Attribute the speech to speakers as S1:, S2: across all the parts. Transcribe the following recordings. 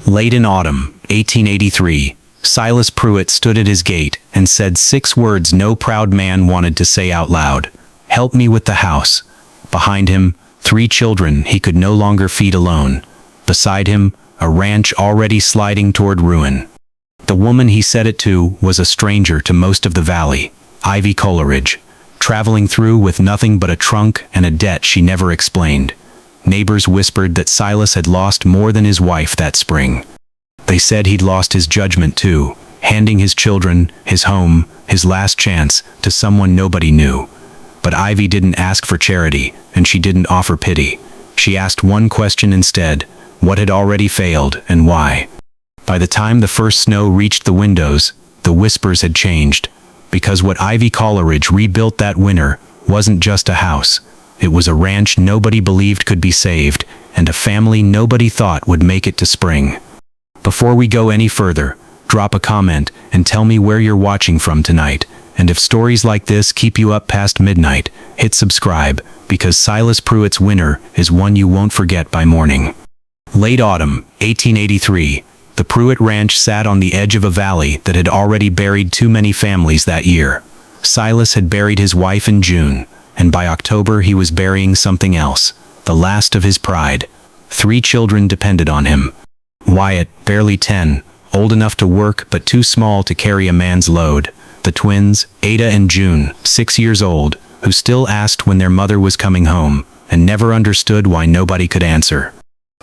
S1: Late in autumn, 1883, Silas Pruitt stood at his gate and said 6 words no proud man wanted to say out loud. "Help me with the house." Behind him, 3 children he could no longer feed alone. Beside him, a ranch already sliding toward ruin. The woman he said it to was a stranger to most of the valley, Ivy Coleridge, traveling through with nothing but a trunk and a debt she never explained. Neighbors whispered that Silas had lost more than his wife that spring. They said he'd lost his judgment too, handing his children, his home, his last chance to someone nobody knew. But Ivy didn't ask for charity, and she didn't offer pity. She asked one question instead: what had already failed, and why? By the time the first snow reached the windows, the whispers had changed, because what Ivy Coleridge rebuilt that winter wasn't just a house. It was a ranch nobody believed could be saved, and a family nobody thought would make it to spring. Before we go any further, drop a comment and tell me where you're watching from tonight. And if stories like this keep you up past midnight, hit subscribe, because Silas Pruitt's winter is one you won't forget by morning. Late autumn, 1883, the Pruitt Ranch sat on the edge of a valley that had already buried too many families that year. Silas had buried his wife in June, and by October he was burying something else, the last of his pride. 3 children depended on him. Wyatt, barely 10, old enough to work but too small to carry a man's load. The twins, Ada and June, 6 years old, who still asked when their mother was coming home, and never understood why nobody could answer.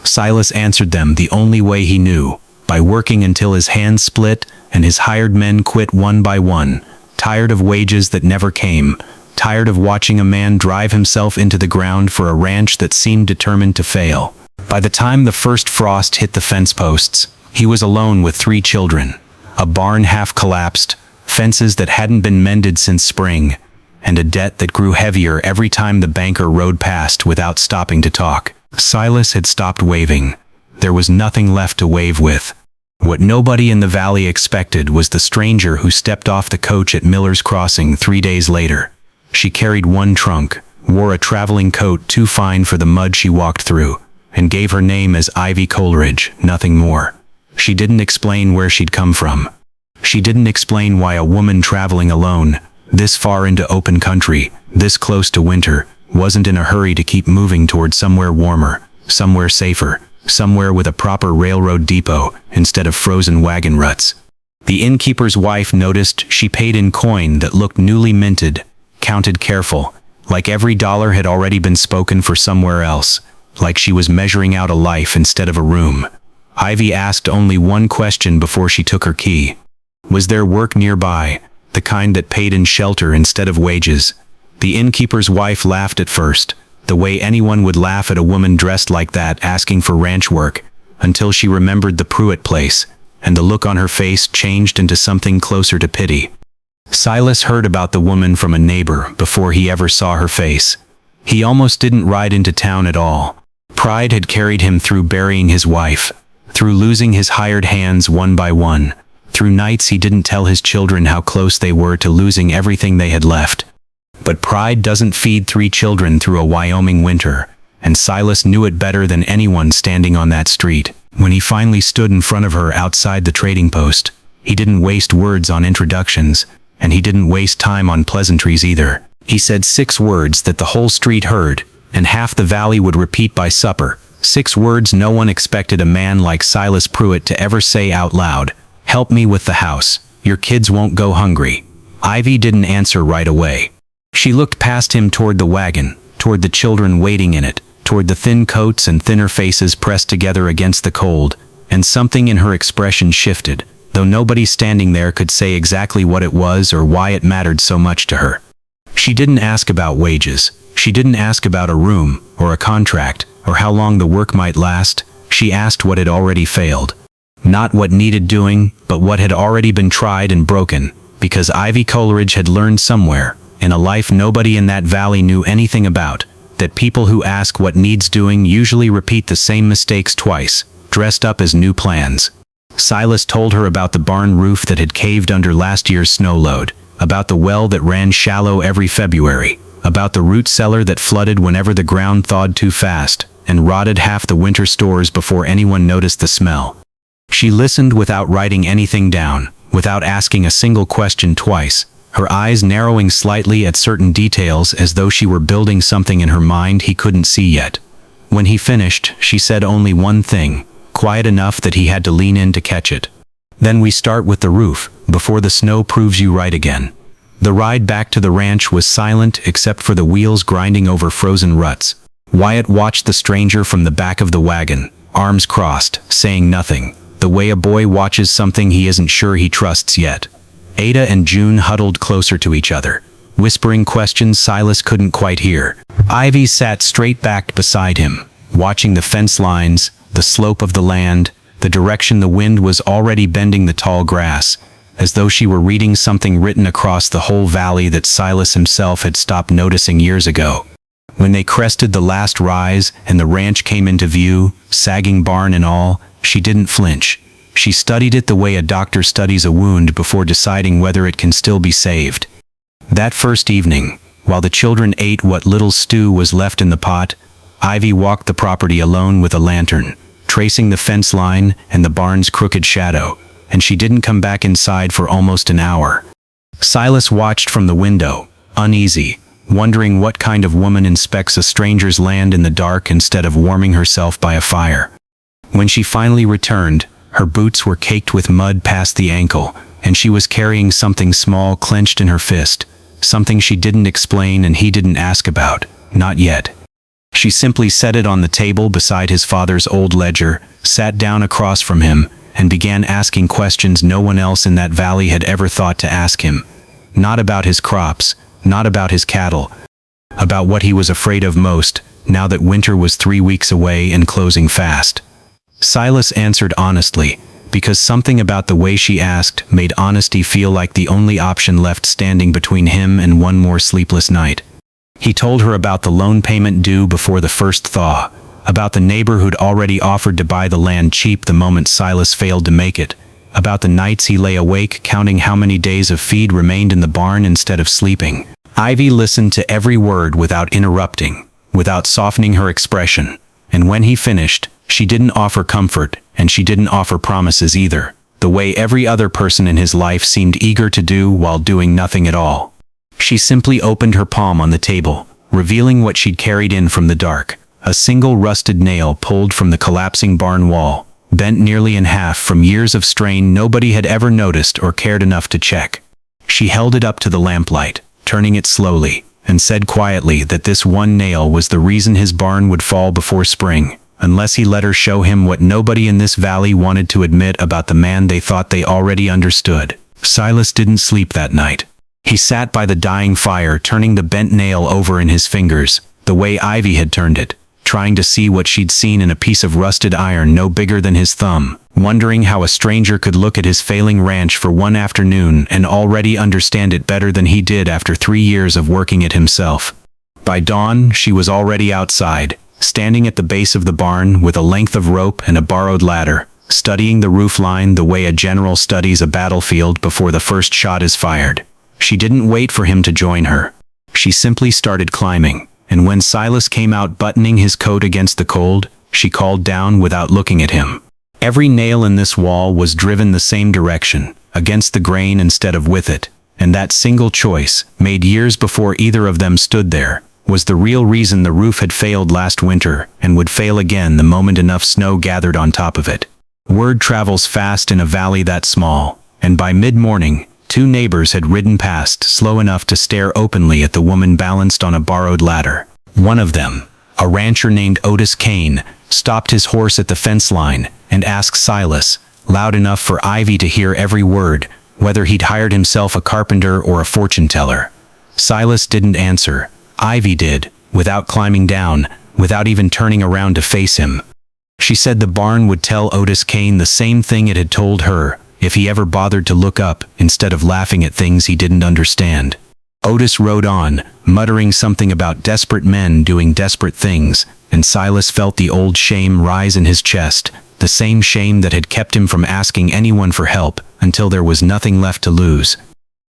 S1: Silas answered them the only way he knew, by working until his hands split and his hired men quit one by one, tired of wages that never came, tired of watching a man drive himself into the ground for a ranch that seemed determined to fail. By the time the first frost hit the fence posts, he was alone with 3 children, a barn half collapsed, fences that hadn't been mended since spring, and a debt that grew heavier every time the banker rode past without stopping to talk. Silas had stopped waving. There was nothing left to wave with. What nobody in the valley expected was the stranger who stepped off the coach at Miller's Crossing 3 days later. She carried 1 trunk, wore a traveling coat too fine for the mud she walked through, and gave her name as Ivy Coleridge, nothing more. She didn't explain where she'd come from. She didn't explain why a woman traveling alone, this far into open country, this close to winter, wasn't in a hurry to keep moving toward somewhere warmer, somewhere safer, somewhere with a proper railroad depot instead of frozen wagon ruts. The innkeeper's wife noticed she paid in coin that looked newly minted, counted careful, like every dollar had already been spoken for somewhere else, like she was measuring out a life instead of a room. Ivy asked only one question before she took her key. Was there work nearby, the kind that paid in shelter instead of wages? The innkeeper's wife laughed at first, the way anyone would laugh at a woman dressed like that asking for ranch work, until she remembered the Pruitt place, and the look on her face changed into something closer to pity. Silas heard about the woman from a neighbor before he ever saw her face. He almost didn't ride into town at all. Pride had carried him through burying his wife, through losing his hired hands one by one, through nights he didn't tell his children how close they were to losing everything they had left. But pride doesn't feed 3 children through a Wyoming winter, and Silas knew it better than anyone standing on that street. When he finally stood in front of her outside the trading post, he didn't waste words on introductions, and he didn't waste time on pleasantries either. He said 6 words that the whole street heard, and half the valley would repeat by supper. 6 words no one expected a man like Silas Pruitt to ever say out loud. "Help me with the house. Your kids won't go hungry." Ivy didn't answer right away. She looked past him toward the wagon, toward the children waiting in it, toward the thin coats and thinner faces pressed together against the cold, and something in her expression shifted, though nobody standing there could say exactly what it was or why it mattered so much to her. She didn't ask about wages. She didn't ask about a room, or a contract, or how long the work might last. She asked what had already failed. Not what needed doing, but what had already been tried and broken, because Ivy Coleridge had learned somewhere, in a life nobody in that valley knew anything about, that people who ask what needs doing usually repeat the same mistakes twice, dressed up as new plans. Silas told her about the barn roof that had caved under last year's snow load, about the well that ran shallow every February, about the root cellar that flooded whenever the ground thawed too fast, and rotted half the winter stores before anyone noticed the smell. She listened without writing anything down, without asking a single question twice, her eyes narrowing slightly at certain details as though she were building something in her mind he couldn't see yet. When he finished, she said only one thing, quiet enough that he had to lean in to catch it. "Then we start with the roof, before the snow proves you right again." The ride back to the ranch was silent except for the wheels grinding over frozen ruts. Wyatt watched the stranger from the back of the wagon, arms crossed, saying nothing, the way a boy watches something he isn't sure he trusts yet. Ada and June huddled closer to each other, whispering questions Silas couldn't quite hear. Ivy sat straight-backed beside him, watching the fence lines, the slope of the land, the direction the wind was already bending the tall grass, as though she were reading something written across the whole valley that Silas himself had stopped noticing years ago. When they crested the last rise and the ranch came into view, sagging barn and all, she didn't flinch. She studied it the way a doctor studies a wound before deciding whether it can still be saved. That first evening, while the children ate what little stew was left in the pot, Ivy walked the property alone with a lantern, tracing the fence line and the barn's crooked shadow, and she didn't come back inside for almost an hour. Silas watched from the window, uneasy, wondering what kind of woman inspects a stranger's land in the dark instead of warming herself by a fire. When she finally returned, her boots were caked with mud past the ankle, and she was carrying something small clenched in her fist, something she didn't explain and he didn't ask about, not yet. She simply set it on the table beside his father's old ledger, sat down across from him, and began asking questions no one else in that valley had ever thought to ask him. Not about his crops, not about his cattle, about what he was afraid of most, now that winter was 3 weeks away and closing fast. Silas answered honestly, because something about the way she asked made honesty feel like the only option left standing between him and one more sleepless night. He told her about the loan payment due before the first thaw, about the neighbor who'd already offered to buy the land cheap the moment Silas failed to make it, about the nights he lay awake counting how many days of feed remained in the barn instead of sleeping. Ivy listened to every word without interrupting, without softening her expression, and when he finished, she didn't offer comfort, and she didn't offer promises either, the way every other person in his life seemed eager to do while doing nothing at all. She simply opened her palm on the table, revealing what she'd carried in from the dark, a single rusted nail pulled from the collapsing barn wall, bent nearly in half from years of strain nobody had ever noticed or cared enough to check. She held it up to the lamplight, turning it slowly, and said quietly that this one nail was the reason his barn would fall before spring, unless he let her show him what nobody in this valley wanted to admit about the man they thought they already understood. Silas didn't sleep that night. He sat by the dying fire, turning the bent nail over in his fingers, the way Ivy had turned it, trying to see what she'd seen in a piece of rusted iron no bigger than his thumb, wondering how a stranger could look at his failing ranch for one afternoon and already understand it better than he did after 3 years of working it himself. By dawn, she was already outside, standing at the base of the barn with a length of rope and a borrowed ladder, studying the roofline the way a general studies a battlefield before the first shot is fired. She didn't wait for him to join her. She simply started climbing, and when Silas came out buttoning his coat against the cold, she called down without looking at him. Every nail in this wall was driven the same direction, against the grain instead of with it, and that single choice, made years before either of them stood there, was the real reason the roof had failed last winter and would fail again the moment enough snow gathered on top of it. Word travels fast in a valley that small, and by mid-morning, 2 neighbors had ridden past slow enough to stare openly at the woman balanced on a borrowed ladder. One of them, a rancher named Otis Kane, stopped his horse at the fence line and asked Silas, loud enough for Ivy to hear every word, whether he'd hired himself a carpenter or a fortune teller. Silas didn't answer. Ivy did, without climbing down, without even turning around to face him. She said the barn would tell Otis Kane the same thing it had told her, if he ever bothered to look up instead of laughing at things he didn't understand. Otis rode on, muttering something about desperate men doing desperate things, and Silas felt the old shame rise in his chest, the same shame that had kept him from asking anyone for help until there was nothing left to lose.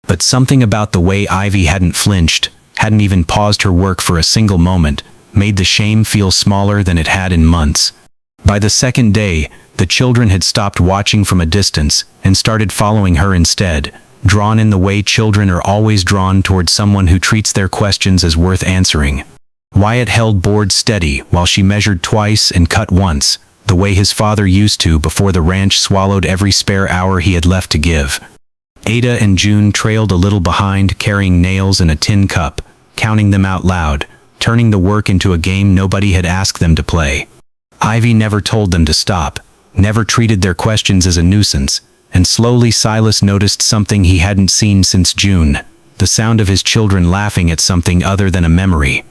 S1: But something about the way Ivy hadn't flinched, hadn't even paused her work for a single moment, made the shame feel smaller than it had in months. By the second day, the children had stopped watching from a distance and started following her instead, drawn in the way children are always drawn towards someone who treats their questions as worth answering. Wyatt held board steady while she measured twice and cut once, the way his father used to before the ranch swallowed every spare hour he had left to give. Ada and June trailed a little behind, carrying nails and a tin cup, counting them out loud, turning the work into a game nobody had asked them to play. Ivy never told them to stop, never treated their questions as a nuisance, and slowly Silas noticed something he hadn't seen since June, the sound of his children laughing at something other than a memory.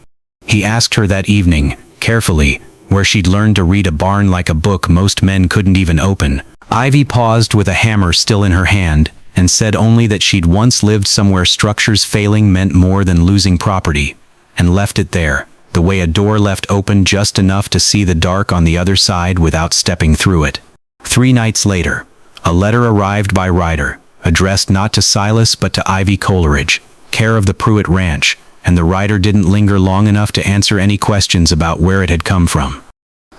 S1: He asked her that evening, carefully, where she'd learned to read a barn like a book most men couldn't even open. Ivy paused with a hammer still in her hand, and said only that she'd once lived somewhere structures failing meant more than losing property, and left it there, the way a door left open just enough to see the dark on the other side without stepping through it. 3 nights later, a letter arrived by Ryder, addressed not to Silas but to Ivy Coleridge, care of the Pruitt Ranch, and the writer didn't linger long enough to answer any questions about where it had come from.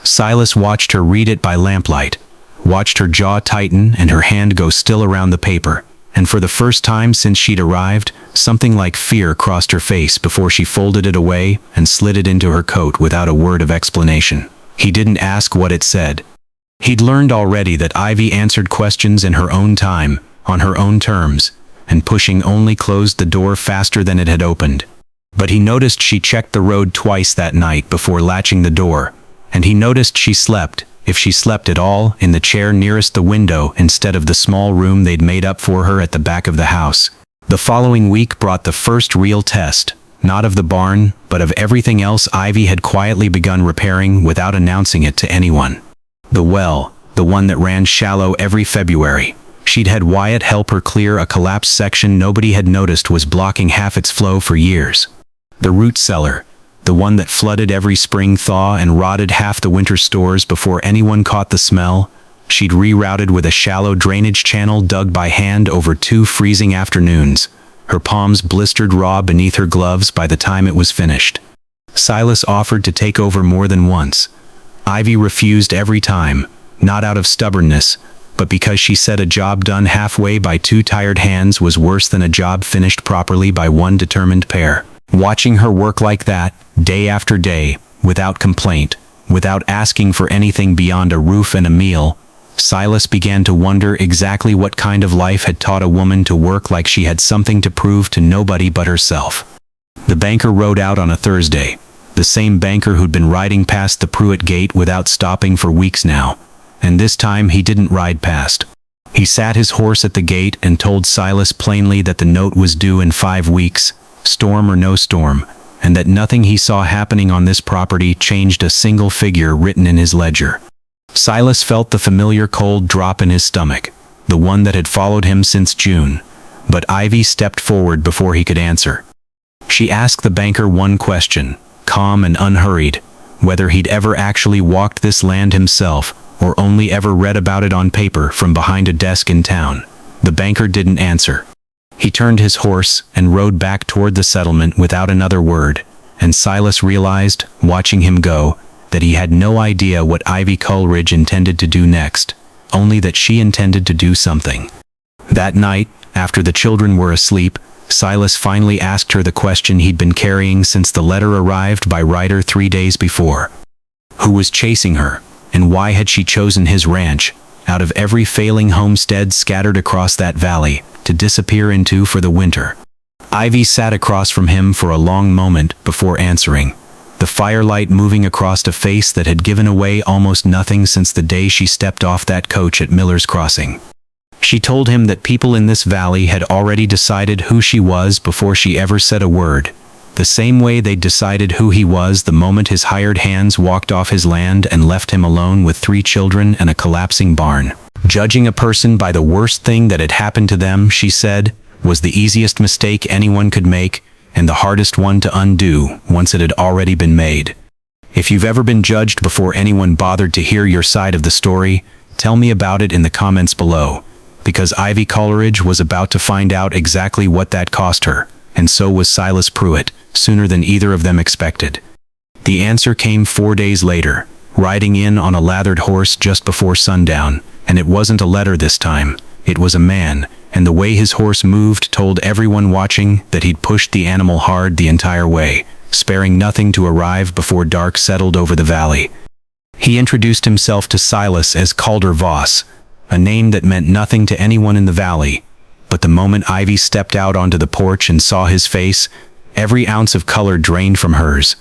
S1: Silas watched her read it by lamplight, watched her jaw tighten and her hand go still around the paper, and for the first time since she'd arrived, something like fear crossed her face before she folded it away and slid it into her coat without a word of explanation. He didn't ask what it said. He'd learned already that Ivy answered questions in her own time, on her own terms, and pushing only closed the door faster than it had opened. But he noticed she checked the road twice that night before latching the door, and he noticed she slept, if she slept at all, in the chair nearest the window instead of the small room they'd made up for her at the back of the house. The following week brought the first real test, not of the barn, but of everything else Ivy had quietly begun repairing without announcing it to anyone. The well, the one that ran shallow every February. She'd had Wyatt help her clear a collapsed section nobody had noticed was blocking half its flow for years. The root cellar, the one that flooded every spring thaw and rotted half the winter stores before anyone caught the smell, she'd rerouted with a shallow drainage channel dug by hand over 2 freezing afternoons, her palms blistered raw beneath her gloves by the time it was finished. Silas offered to take over more than once. Ivy refused every time, not out of stubbornness, but because she said a job done halfway by 2 tired hands was worse than a job finished properly by 1 determined pair. Watching her work like that, day after day, without complaint, without asking for anything beyond a roof and a meal, Silas began to wonder exactly what kind of life had taught a woman to work like she had something to prove to nobody but herself. The banker rode out on a Thursday, the same banker who'd been riding past the Pruitt gate without stopping for weeks now, and this time he didn't ride past. He sat his horse at the gate and told Silas plainly that the note was due in 5 weeks, storm or no storm, and that nothing he saw happening on this property changed a single figure written in his ledger. Silas felt the familiar cold drop in his stomach, the one that had followed him since June, but Ivy stepped forward before he could answer. She asked the banker one question, calm and unhurried, whether he'd ever actually walked this land himself or only ever read about it on paper from behind a desk in town. The banker didn't answer. He turned his horse and rode back toward the settlement without another word, and Silas realized, watching him go, that he had no idea what Ivy Coleridge intended to do next, only that she intended to do something. That night, after the children were asleep, Silas finally asked her the question he'd been carrying since the letter arrived by Ryder 3 days before. Who was chasing her, and why had she chosen his ranch, out of every failing homestead scattered across that valley, to disappear into for the winter? Ivy sat across from him for a long moment before answering, the firelight moving across a face that had given away almost nothing since the day she stepped off that coach at Miller's Crossing. She told him that people in this valley had already decided who she was before she ever said a word, the same way they'd decided who he was the moment his hired hands walked off his land and left him alone with 3 children and a collapsing barn. Judging a person by the worst thing that had happened to them, she said, was the easiest mistake anyone could make and the hardest one to undo once it had already been made. If you've ever been judged before anyone bothered to hear your side of the story, tell me about it in the comments below, because Ivy Coleridge was about to find out exactly what that cost her, and so was Silas Pruitt, sooner than either of them expected. The answer came 4 days later, riding in on a lathered horse just before sundown, and it wasn't a letter this time. It was a man, and the way his horse moved told everyone watching that he'd pushed the animal hard the entire way, sparing nothing to arrive before dark settled over the valley. He introduced himself to Silas as Calder Voss, a name that meant nothing to anyone in the valley, but the moment Ivy stepped out onto the porch and saw his face, every ounce of color drained from hers.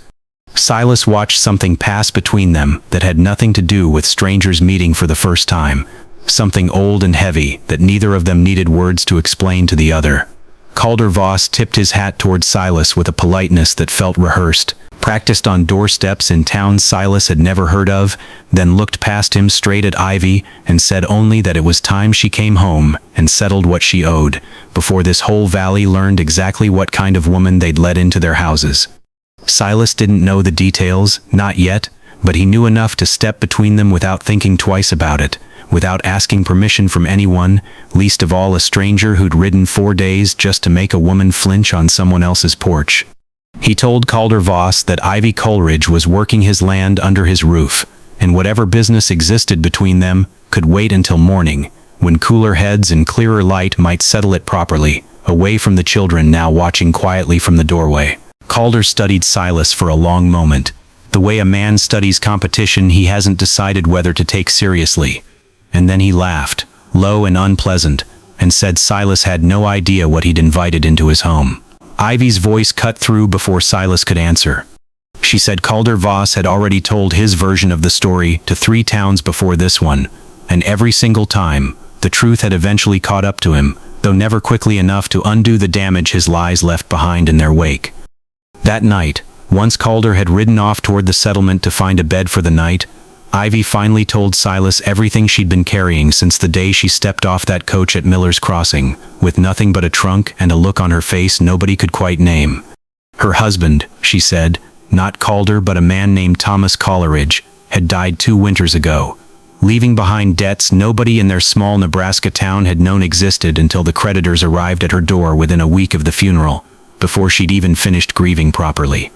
S1: Silas watched something pass between them that had nothing to do with strangers meeting for the first time, something old and heavy that neither of them needed words to explain to the other. Calder Voss tipped his hat toward Silas with a politeness that felt rehearsed, practiced on doorsteps in towns Silas had never heard of, then looked past him straight at Ivy and said only that it was time she came home and settled what she owed, before this whole valley learned exactly what kind of woman they'd let into their houses. Silas didn't know the details, not yet, but he knew enough to step between them without thinking twice about it, without asking permission from anyone, least of all a stranger who'd ridden 4 days just to make a woman flinch on someone else's porch. He told Calder Voss that Ivy Coleridge was working his land under his roof, and whatever business existed between them could wait until morning, when cooler heads and clearer light might settle it properly, away from the children now watching quietly from the doorway. Calder studied Silas for a long moment, the way a man studies competition he hasn't decided whether to take seriously. And then he laughed, low and unpleasant, and said Silas had no idea what he'd invited into his home. Ivy's voice cut through before Silas could answer. She said Calder Voss had already told his version of the story to 3 towns before this one, and every single time, the truth had eventually caught up to him, though never quickly enough to undo the damage his lies left behind in their wake. That night, once Calder had ridden off toward the settlement to find a bed for the night, Ivy finally told Silas everything she'd been carrying since the day she stepped off that coach at Miller's Crossing, with nothing but a trunk and a look on her face nobody could quite name. Her husband, she said, not Calder but a man named Thomas Coleridge, had died 2 winters ago, leaving behind debts nobody in their small Nebraska town had known existed until the creditors arrived at her door within a week of the funeral, before she'd even finished grieving properly.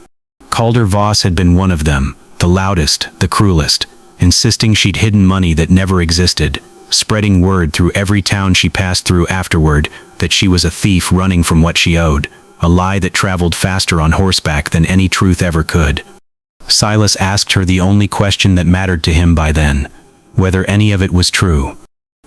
S1: Calder Voss had been one of them, the loudest, the cruelest, insisting she'd hidden money that never existed, spreading word through every town she passed through afterward that she was a thief running from what she owed, a lie that traveled faster on horseback than any truth ever could. Silas asked her the only question that mattered to him by then, whether any of it was true.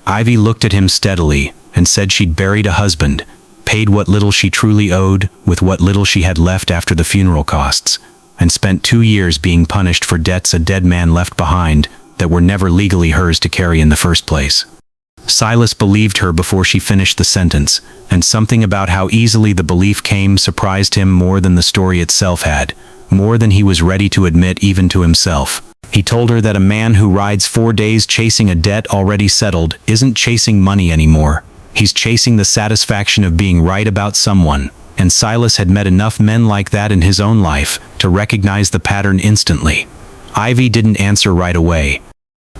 S1: Ivy looked at him steadily and said she'd buried a husband, paid what little she truly owed with what little she had left after the funeral costs, and spent 2 years being punished for debts a dead man left behind that were never legally hers to carry in the first place. Silas believed her before she finished the sentence, and something about how easily the belief came surprised him more than the story itself had, more than he was ready to admit even to himself. He told her that a man who rides 4 days chasing a debt already settled isn't chasing money anymore. He's chasing the satisfaction of being right about someone, and Silas had met enough men like that in his own life to recognize the pattern instantly. Ivy didn't answer right away.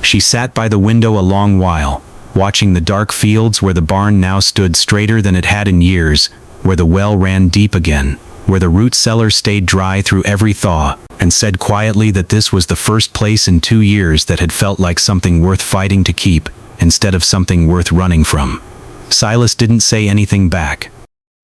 S1: She sat by the window a long while, watching the dark fields where the barn now stood straighter than it had in years, where the well ran deep again, where the root cellar stayed dry through every thaw, and said quietly that this was the first place in 2 years that had felt like something worth fighting to keep, instead of something worth running from. Silas didn't say anything back.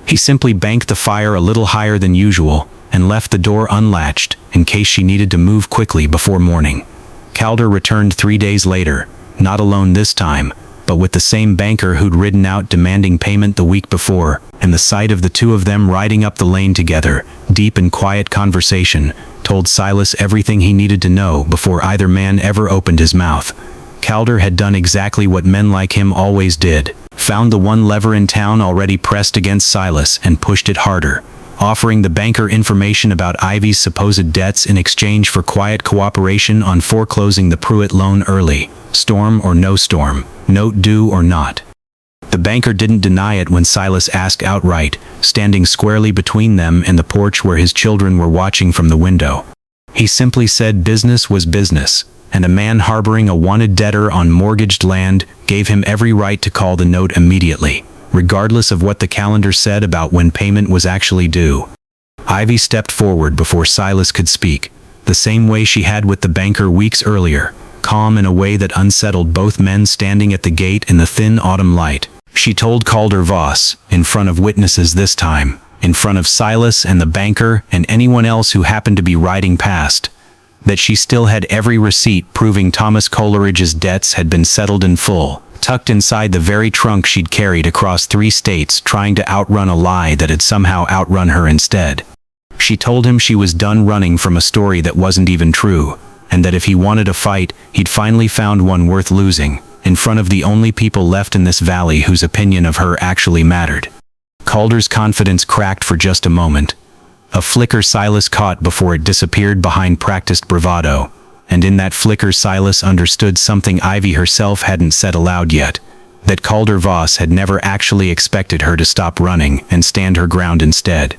S1: He simply banked the fire a little higher than usual and left the door unlatched in case she needed to move quickly before morning. Calder returned 3 days later, not alone this time, but with the same banker who'd ridden out demanding payment the week before, and the sight of the 2 of them riding up the lane together, deep in quiet conversation, told Silas everything he needed to know before either man ever opened his mouth. Calder had done exactly what men like him always did, found the one lever in town already pressed against Silas and pushed it harder, offering the banker information about Ivy's supposed debts in exchange for quiet cooperation on foreclosing the Pruitt loan early, storm or no storm, note due or not. The banker didn't deny it when Silas asked outright, standing squarely between them and the porch where his children were watching from the window. He simply said business was business, and a man harboring a wanted debtor on mortgaged land gave him every right to call the note immediately, regardless of what the calendar said about when payment was actually due. Ivy stepped forward before Silas could speak, the same way she had with the banker weeks earlier, calm in a way that unsettled both men standing at the gate in the thin autumn light. She told Calder Voss, in front of witnesses this time, in front of Silas and the banker and anyone else who happened to be riding past, that she still had every receipt proving Thomas Coleridge's debts had been settled in full, tucked inside the very trunk she'd carried across 3 states trying to outrun a lie that had somehow outrun her instead. She told him she was done running from a story that wasn't even true, and that if he wanted a fight, he'd finally found one worth losing, in front of the only people left in this valley whose opinion of her actually mattered. Calder's confidence cracked for just a moment. A flicker Silas caught before it disappeared behind practiced bravado, and in that flicker Silas understood something Ivy herself hadn't said aloud yet, that Calder Voss had never actually expected her to stop running and stand her ground instead.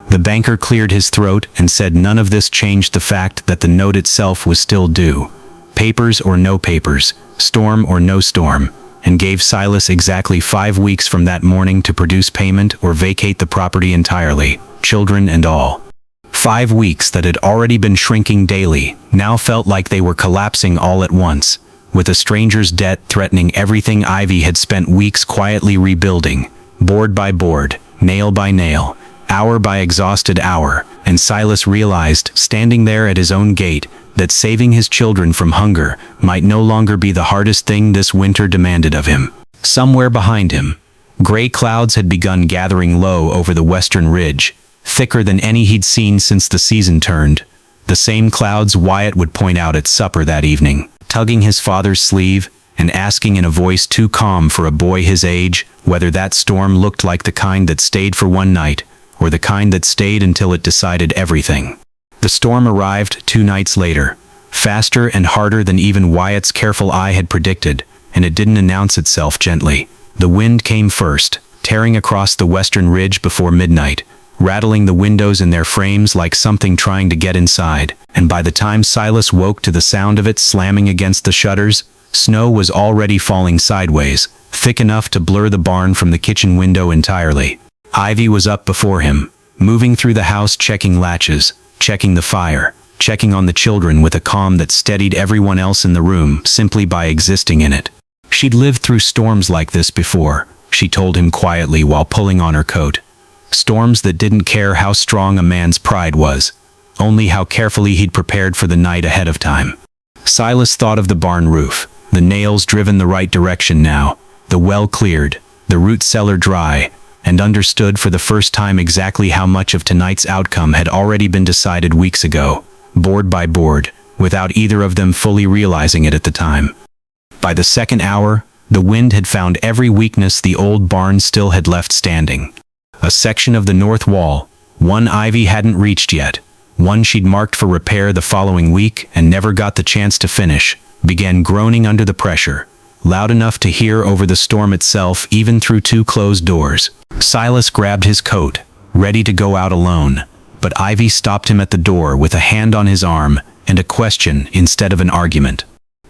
S1: The banker cleared his throat and said none of this changed the fact that the note itself was still due, papers or no papers, storm or no storm, and gave Silas exactly 5 weeks from that morning to produce payment or vacate the property entirely, children and all. 5 weeks that had already been shrinking daily now felt like they were collapsing all at once, with a stranger's debt threatening everything Ivy had spent weeks quietly rebuilding, board by board, nail by nail, hour by exhausted hour, and Silas realized, standing there at his own gate, that saving his children from hunger might no longer be the hardest thing this winter demanded of him. Somewhere behind him, gray clouds had begun gathering low over the western ridge, thicker than any he'd seen since the season turned, the same clouds Wyatt would point out at supper that evening, tugging his father's sleeve and asking in a voice too calm for a boy his age whether that storm looked like the kind that stayed for one night, or the kind that stayed until it decided everything. The storm arrived 2 nights later, faster and harder than even Wyatt's careful eye had predicted, and it didn't announce itself gently. The wind came first, tearing across the western ridge before midnight, rattling the windows in their frames like something trying to get inside, and by the time Silas woke to the sound of it slamming against the shutters, snow was already falling sideways, thick enough to blur the barn from the kitchen window entirely. Ivy was up before him, moving through the house, checking latches, checking the fire, checking on the children with a calm that steadied everyone else in the room simply by existing in it. She'd lived through storms like this before, she told him quietly while pulling on her coat. Storms that didn't care how strong a man's pride was, only how carefully he'd prepared for the night ahead of time. Silas thought of the barn roof, the nails driven the right direction now, the well cleared, the root cellar dry, and understood for the first time exactly how much of tonight's outcome had already been decided weeks ago, board by board, without either of them fully realizing it at the time. By the second hour, the wind had found every weakness the old barn still had left standing. A section of the north wall, one Ivy hadn't reached yet, one she'd marked for repair the following week and never got the chance to finish, began groaning under the pressure, loud enough to hear over the storm itself even through 2 closed doors. Silas grabbed his coat, ready to go out alone, but Ivy stopped him at the door with a hand on his arm and a question instead of an argument.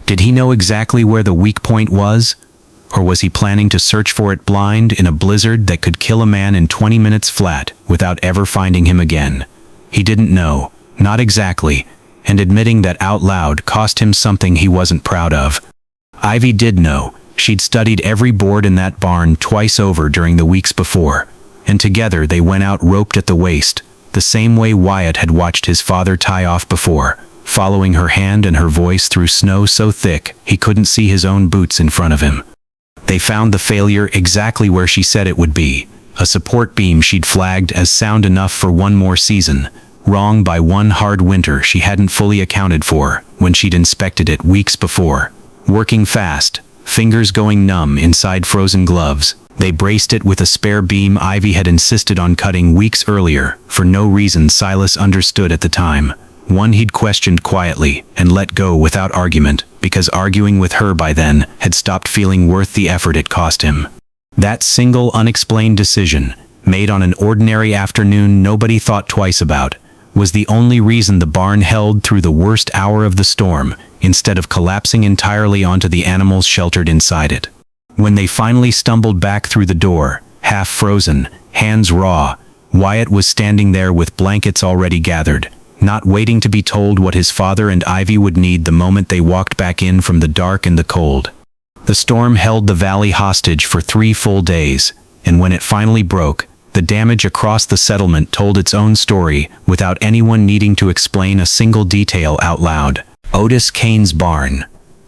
S1: Did he know exactly where the weak point was? Or was he planning to search for it blind in a blizzard that could kill a man in 20 minutes flat without ever finding him again? He didn't know, not exactly, and admitting that out loud cost him something he wasn't proud of. Ivy did know. She'd studied every board in that barn twice over during the weeks before, and together they went out roped at the waist, the same way Wyatt had watched his father tie off before, following her hand and her voice through snow so thick he couldn't see his own boots in front of him. They found the failure exactly where she said it would be, a support beam she'd flagged as sound enough for one more season, wrong by one hard winter she hadn't fully accounted for when she'd inspected it weeks before. Working fast, fingers going numb inside frozen gloves, they braced it with a spare beam Ivy had insisted on cutting weeks earlier, for no reason Silas understood at the time. One he'd questioned quietly and let go without argument, because arguing with her by then had stopped feeling worth the effort it cost him. That single unexplained decision, made on an ordinary afternoon nobody thought twice about, was the only reason the barn held through the worst hour of the storm, instead of collapsing entirely onto the animals sheltered inside it. When they finally stumbled back through the door, half frozen, hands raw, Wyatt was standing there with blankets already gathered, not waiting to be told what his father and Ivy would need the moment they walked back in from the dark and the cold. The storm held the valley hostage for 3 full days, and when it finally broke, the damage across the settlement told its own story without anyone needing to explain a single detail out loud. Otis Kane's barn.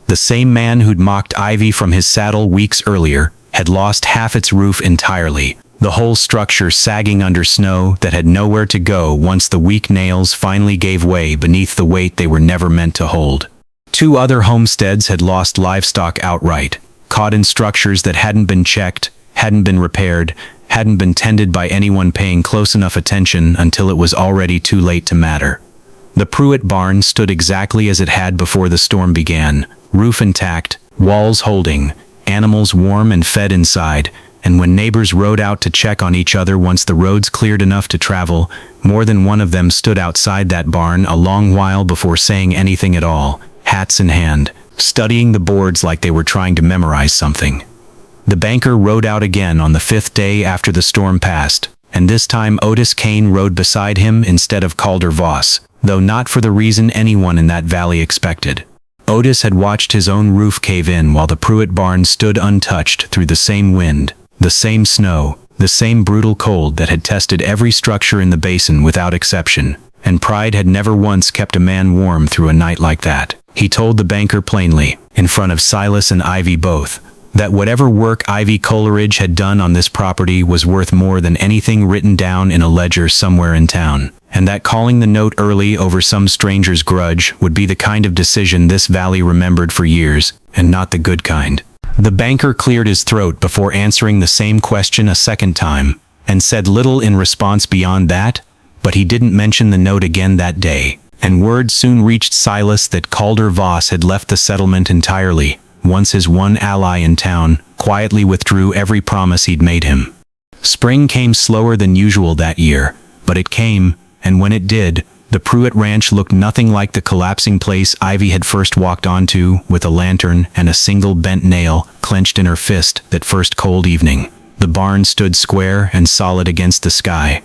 S1: The same man who'd mocked Ivy from his saddle weeks earlier had lost half its roof entirely, the whole structure sagging under snow that had nowhere to go once the weak nails finally gave way beneath the weight they were never meant to hold. 2 other homesteads had lost livestock outright, caught in structures that hadn't been checked, hadn't been repaired, hadn't been tended by anyone paying close enough attention until it was already too late to matter. The Pruitt barn stood exactly as it had before the storm began, roof intact, walls holding, animals warm and fed inside, and when neighbors rode out to check on each other once the roads cleared enough to travel, more than one of them stood outside that barn a long while before saying anything at all, hats in hand, studying the boards like they were trying to memorize something. The banker rode out again on the 5th day after the storm passed, and this time Otis Kane rode beside him instead of Calder Voss, though not for the reason anyone in that valley expected. Otis had watched his own roof cave in while the Pruitt barn stood untouched through the same wind, the same snow, the same brutal cold that had tested every structure in the basin without exception, and pride had never once kept a man warm through a night like that. He told the banker plainly, in front of Silas and Ivy both, that whatever work Ivy Coleridge had done on this property was worth more than anything written down in a ledger somewhere in town, and that calling the note early over some stranger's grudge would be the kind of decision this valley remembered for years, and not the good kind. The banker cleared his throat before answering the same question a second time, and said little in response beyond that, but he didn't mention the note again that day, and word soon reached Silas that Calder Voss had left the settlement entirely, once his one ally in town, quietly withdrew every promise he'd made him. Spring came slower than usual that year, but it came, and when it did, the Pruitt ranch looked nothing like the collapsing place Ivy had first walked onto with a lantern and a single bent nail clenched in her fist that first cold evening. The barn stood square and solid against the sky.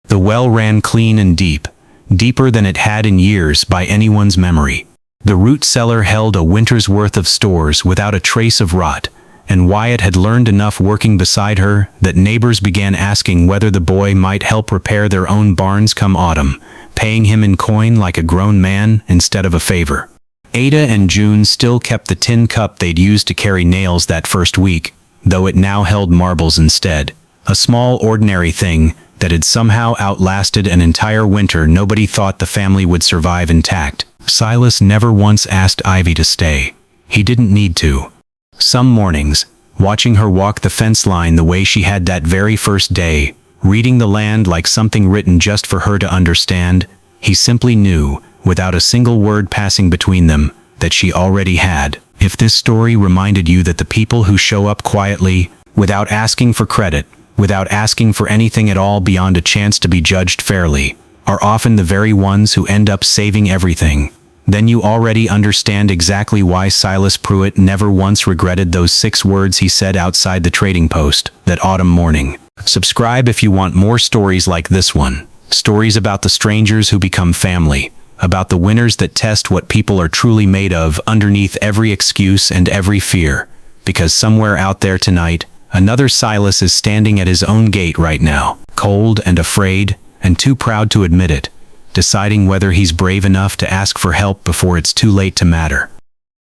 S1: The well ran clean and deep, deeper than it had in years by anyone's memory. The root cellar held a winter's worth of stores without a trace of rot, and Wyatt had learned enough working beside her that neighbors began asking whether the boy might help repair their own barns come autumn, paying him in coin like a grown man instead of a favor. Ada and June still kept the tin cup they'd used to carry nails that first week, though it now held marbles instead, a small ordinary thing that had somehow outlasted an entire winter nobody thought the family would survive intact. Silas never once asked Ivy to stay. He didn't need to. Some mornings, watching her walk the fence line the way she had that very first day, reading the land like something written just for her to understand, he simply knew, without a single word passing between them, that she already had. If this story reminded you that the people who show up quietly, without asking for credit, without asking for anything at all beyond a chance to be judged fairly, are often the very ones who end up saving everything, then you already understand exactly why Silas Pruitt never once regretted those 6 words he said outside the trading post that autumn morning. Subscribe if you want more stories like this one. Stories about the strangers who become family, about the winners that test what people are truly made of underneath every excuse and every fear. Because somewhere out there tonight, another Silas is standing at his own gate right now, cold and afraid, and too proud to admit it, deciding whether he's brave enough to ask for help before it's too late to matter.